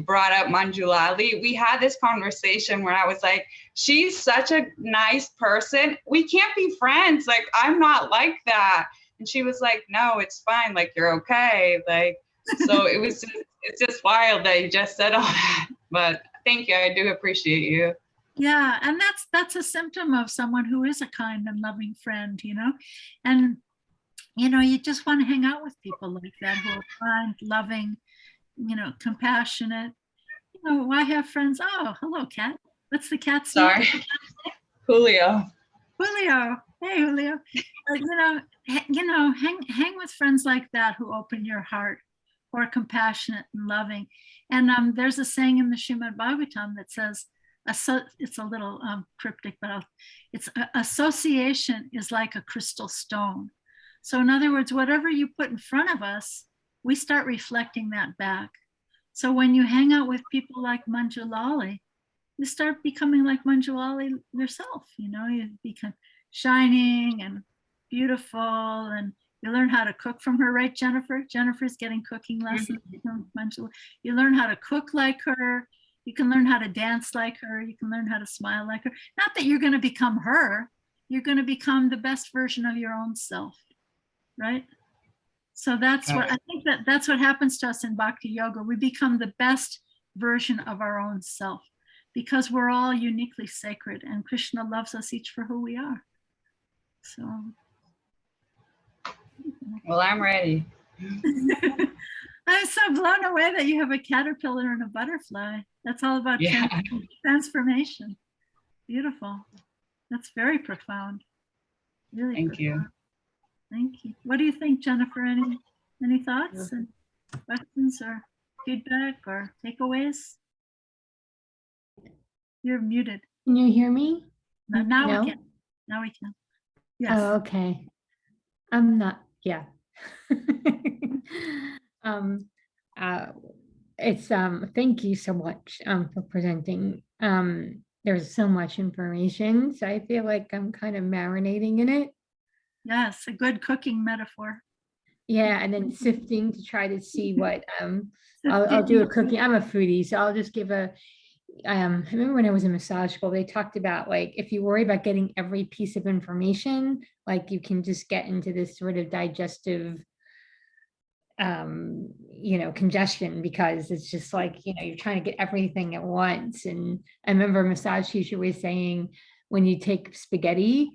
brought up Manjulali, we had this conversation where I was like, she's such a nice person. We can't be friends. Like, I'm not like that. And she was like, no, it's fine. Like, you're okay. Like, so it's just wild that you just said all that. But thank you. I do appreciate you. Yeah. And that's a symptom of someone who is a kind and loving friend, and, you just want to hang out with people like that who are kind, loving, compassionate. I have friends. Oh, hello, cat. What's the cat's name? Sorry. Julio. Hey, Julio. Hang with friends like that who open your heart, who are compassionate and loving. And there's a saying in the Srimad Bhagavatam that says, it's a little cryptic, but it's association is like a crystal stone. So in other words, whatever you put in front of us, we start reflecting that back. So when you hang out with people like Manjulali, you start becoming like Manjulali yourself. You become shining and beautiful, and you learn how to cook from her, right, Jennifer? Jennifer's getting cooking lessons from Manjulali. You learn how to cook like her. You can learn how to dance like her. You can learn how to smile like her. Not that you're going to become her. You're going to become the best version of your own self, right? So that's what I think that's what happens to us in Bhakti Yoga. We become the best version of our own self because we're all uniquely sacred and Krishna loves us each for who we are. So. Well, I'm ready. I'm so blown away that you have a caterpillar and a butterfly. That's all about transformation. Beautiful. That's very profound. Really Thank profound. you. Thank you. What do you think, Jennifer? Any thoughts and questions or feedback or takeaways? You're muted. Can you hear me? Now No? we can. Now we can. Yes. Oh, okay. I'm not, yeah. It's thank you so much for presenting. There's so much information, so I feel like I'm kind of marinating in it. Yes, a good cooking metaphor. Yeah, and then sifting to try to see what I'll do a cooking. I'm a foodie, so I'll just give a I remember when I was in massage school, they talked about like if you worry about getting every piece of information, like you can just get into this sort of digestive congestion because it's just like, you're trying to get everything at once. And I remember a massage teacher was saying when you take spaghetti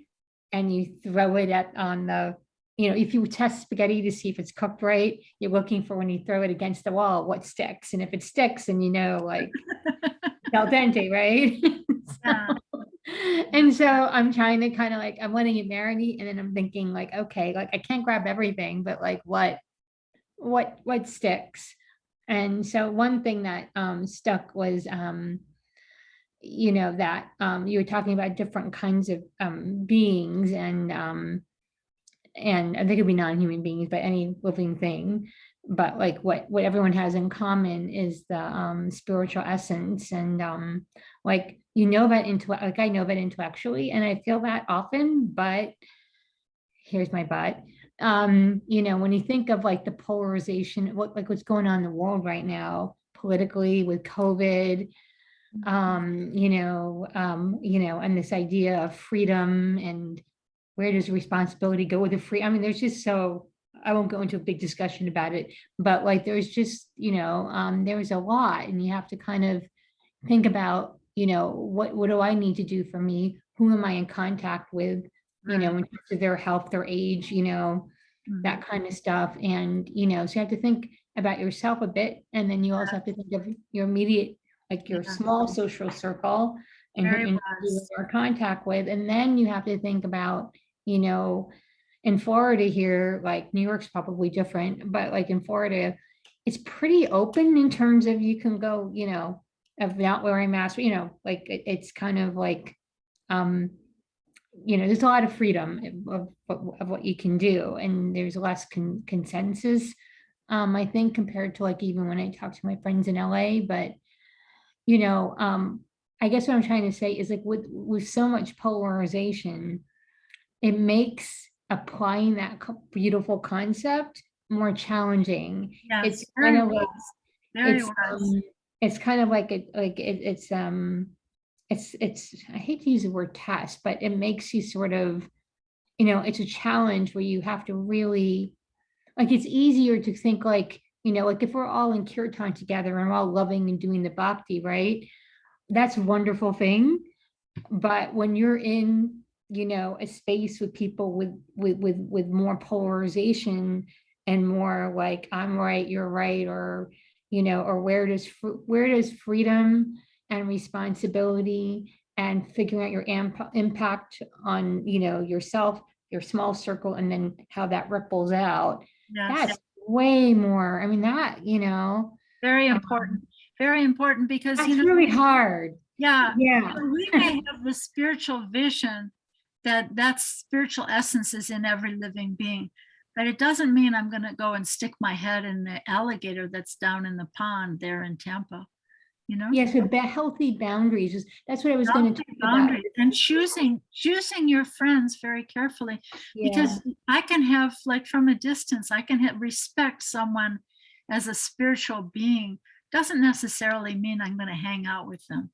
and you throw it on the, if you test spaghetti to see if it's cooked right, you're looking for when you throw it against the wall, what sticks. And if it sticks, and like al dente, right? Yeah. And so I'm trying to kind of like, I'm letting it marinate. And then I'm thinking like, okay, like I can't grab everything, but like what sticks? And so one thing that stuck was, that you were talking about different kinds of beings and they could be non-human beings, but any living thing. But like what everyone has in common is the spiritual essence, and like that I know that intellectually, and I feel that often. But here's my but. When you think of like the polarization, what's going on in the world right now politically with COVID, and this idea of freedom and where does responsibility go with the free? I mean, there's just I won't go into a big discussion about it, but like there's just, there's a lot, and you have to kind of think about, what do I need to do for me? Who am I in contact with? you know, Right. in terms of their health, their age, you know, Mhm. that kind of stuff. And, you know, so you have to think about yourself a bit. And then you also have to think of your immediate, like your Yeah. small social circle and Very who you wise. are in contact with. And then you have to think about, you know, in Florida here, like New York's probably different, but like in Florida, it's pretty open in terms of you can go, you know, of not wearing masks, you know, like it's kind of like, um, you know, there's a lot of freedom of what you can do, and there's less consensus, I think, compared to like even when I talk to my friends in LA. But you know, I guess what I'm trying to say is like with so much polarization, it makes applying that beautiful concept more challenging. Yes, It's kind very of like wise. Very it's wise. it's kind of like it's I hate to use the word test, but it makes you sort of, you know, it's a challenge where you have to really, like, it's easier to think like, you know, like if we're all in kirtan together and we're all loving and doing the bhakti, right? That's a wonderful thing. But when you're in, you know, a space with people with more polarization and more like I'm right, you're right, or you know, or where does freedom and responsibility and figuring out your impact on, you know, yourself, your small circle, and then how that ripples out. Yes. That's way more. I mean, that, you know, Very important. Very important because, that's you know, really hard. yeah, Yeah. we may have the spiritual vision that spiritual essence is in every living being, but it doesn't mean I'm going to go and stick my head in the alligator that's down in the pond there in Tampa, you know? Yes, with healthy boundaries. That's what I was going to Healthy talk about. boundaries and choosing your friends very carefully, because I can have, like, from a distance, I can respect someone as a spiritual being. Doesn't necessarily mean I'm going to hang out with them.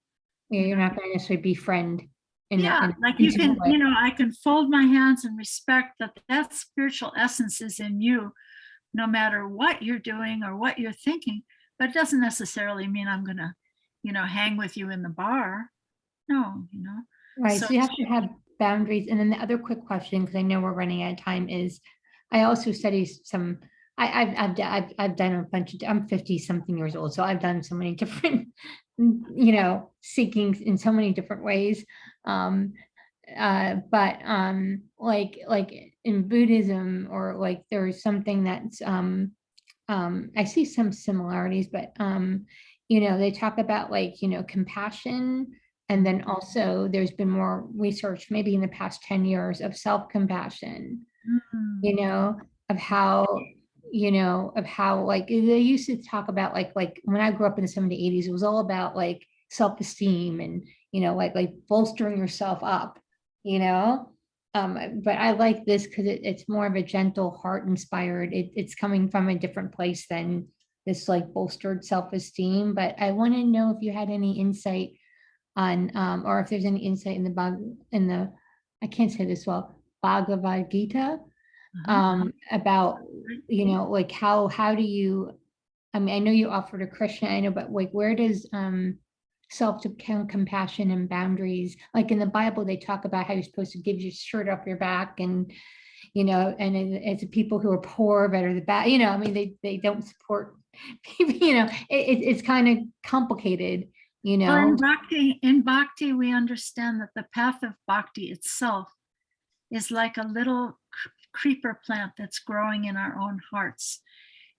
Yeah, you're not going to necessarily befriend in Yeah, in like you can, intimate way. you know, I can fold my hands and respect that spiritual essence is in you, no matter what you're doing or what you're thinking. But it doesn't necessarily mean I'm going to, you know, hang with you in the bar. No, you know. Right. So So you have to have boundaries. And then the other quick question, because I know we're running out of time, is I also study some. I've done a bunch of. I'm 50 something years old, so I've done so many different, you know, seekings in so many different ways. But like in Buddhism, or like there's something that's I see some similarities, but you know, they talk about like, you know, compassion. And then also there's been more research, maybe in the past 10 years, of self-compassion, you know, of how, you know, of how like they used to talk about like when I grew up in the 70s, 80s, it was all about like self-esteem and, you know, like bolstering yourself up, you know. But I like this because it's more of a gentle, heart inspired. It's coming from a different place than this like bolstered self-esteem. But I want to know if you had any insight on, or if there's any insight in the I can't say this well, Bhagavad Gita, about, you know, like how do you, I mean, I know you offer to Krishna, I know, but like where does self-compassion and boundaries, like in the Bible, they talk about how you're supposed to give your shirt off your back, and you know, and it's the people who are poor that are the bad, you know, I mean, they don't support people, you know, it's kind of complicated, you well, know. in bhakti, we understand that the path of bhakti itself is like a little creeper plant that's growing in our own hearts.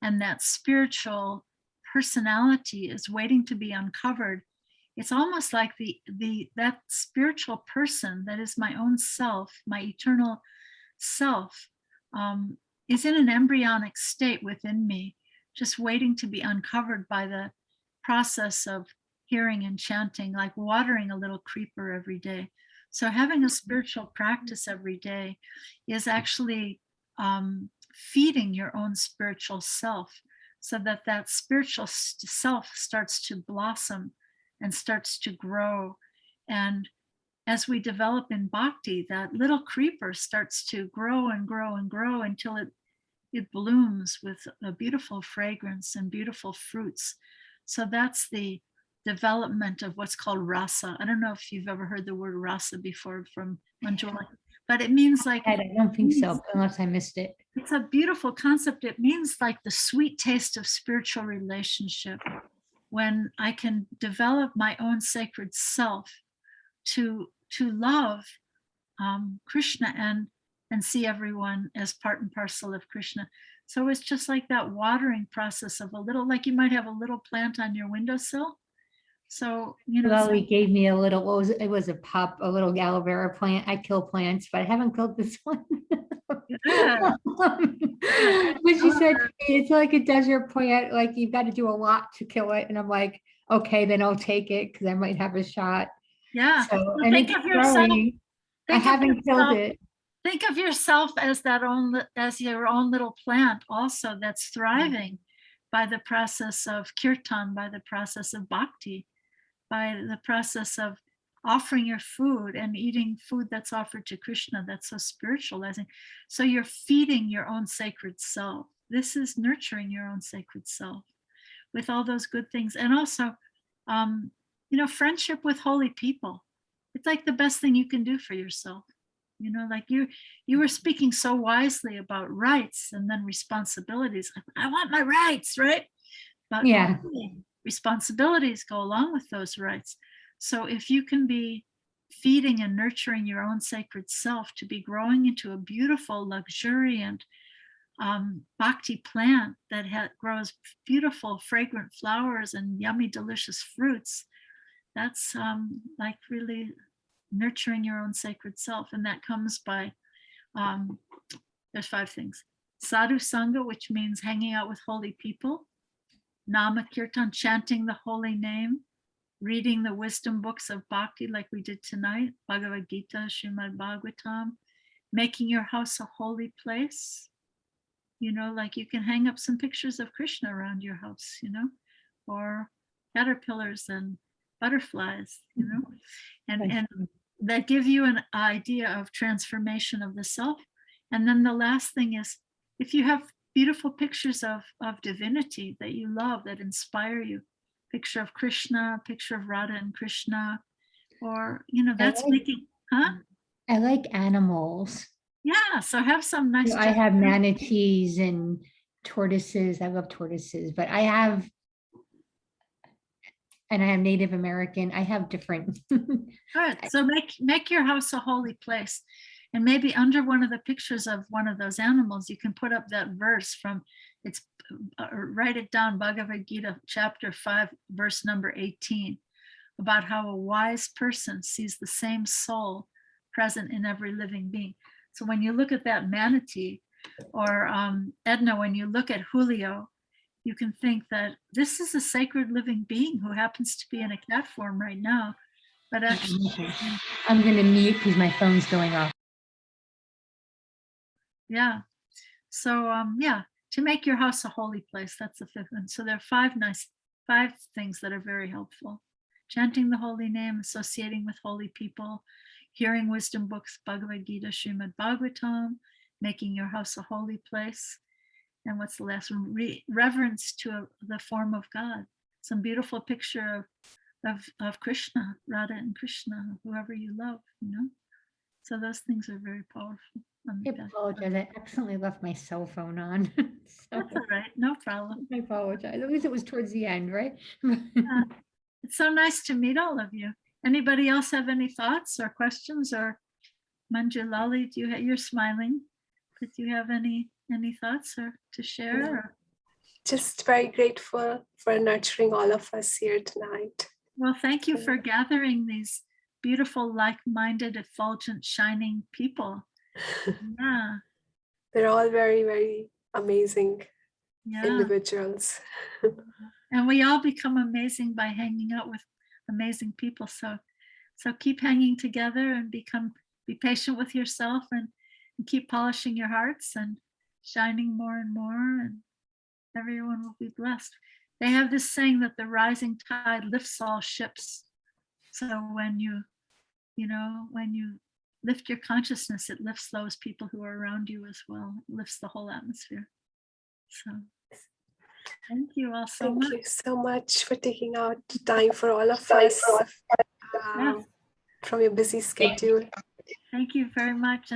And that spiritual personality is waiting to be uncovered. It's almost like that spiritual person that is my own self, my eternal self, is in an embryonic state within me, just waiting to be uncovered by the process of hearing and chanting, like watering a little creeper every day. So having a spiritual practice every day is actually feeding your own spiritual self, so that spiritual self starts to blossom and starts to grow. And as we develop in bhakti, that little creeper starts to grow and grow and grow until it blooms with a beautiful fragrance and beautiful fruits. So that's the development of what's called rasa. I don't know if you've ever heard the word rasa before from Manjula, but it means like, I don't think so, unless I missed it. it's a beautiful concept. It means like the sweet taste of spiritual relationship, when I can develop my own sacred self to love Krishna and see everyone as part and parcel of Krishna. So it's just like that watering process of a little, like you might have a little plant on your windowsill. So, you know, Lolly gave me a little, it was a little aloe vera plant. I kill plants, but I haven't killed this one. yeah, But she said, it's like a desert plant, like you've got to do a lot to kill it. And I'm like, okay, then I'll take it because I might have a shot. yeah. So, Well, and think it's of yourself. growing. I Think of haven't killed yourself- it. Think of yourself as your own little plant also that's thriving by the process of kirtan, by the process of bhakti, by the process of offering your food and eating food that's offered to Krishna, that's so spiritualizing. So you're feeding your own sacred self. This is nurturing your own sacred self with all those good things. And also, you know, friendship with holy people. It's like the best thing you can do for yourself. You know, like you were speaking so wisely about rights and then responsibilities. I want my rights, right? But Yeah. responsibilities go along with those rights. So if you can be feeding and nurturing your own sacred self to be growing into a beautiful, luxuriant bhakti plant that grows beautiful, fragrant flowers and yummy, delicious fruits, that's like really nurturing your own sacred self. And that comes by, there's 5 things. Sadhu Sangha, which means hanging out with holy people. Nama Kirtan, chanting the holy name. Reading the wisdom books of bhakti like we did tonight. Bhagavad Gita, Srimad Bhagavatam. Making your house a holy place. You know, like you can hang up some pictures of Krishna around your house, you know, or caterpillars and butterflies, you know, and that give you an idea of transformation of the self. And then the last thing is, if you have beautiful pictures of divinity that you love, that inspire you, picture of Krishna, picture of Radha and Krishna, or, you know, that's making, I like animals. Yeah, so have some nice. I have manatees and tortoises. I love tortoises, but I have Native American. I have different. Good. So make your house a holy place. And maybe under one of the pictures of one of those animals, you can put up that verse from, write it down, Bhagavad Gita, chapter 5, verse number 18, about how a wise person sees the same soul present in every living being. So when you look at that manatee, or Edna, when you look at Julio, you can think that this is a sacred living being who happens to be in a cat form right now. But actually, I'm going to mute because my phone's going off. Yeah. So yeah, to make your house a holy place, that's the 5th one. So there are 5 things that are very helpful. Chanting the holy name, associating with holy people, hearing wisdom books, Bhagavad Gita, Srimad Bhagavatam, making your house a holy place. And what's the last one? Reverence to the form of God. Some beautiful picture of Krishna, Radha and Krishna, whoever you love, you know. So those things are very powerful. I apologize. I accidentally left my cell phone on. That's all right. No problem. I apologize. At least it was towards the end, right? It's so nice to meet all of you. Anybody else have any thoughts or questions? Or Manjulali, you're smiling, but do you have any thoughts or to share? Or? Just very grateful for nurturing all of us here tonight. Well, thank you for gathering these beautiful, like-minded, effulgent, shining people. Yeah. They're all very, very amazing Yeah. individuals. And we all become amazing by hanging out with amazing people. So keep hanging together and be patient with yourself and keep polishing your hearts and shining more and more, and everyone will be blessed. They have this saying that the rising tide lifts all ships. So when you lift your consciousness, it lifts those people who are around you as well. It lifts the whole atmosphere. So thank you all so much. Thank you so much for taking out time for all of us from your busy schedule. Thank you very much.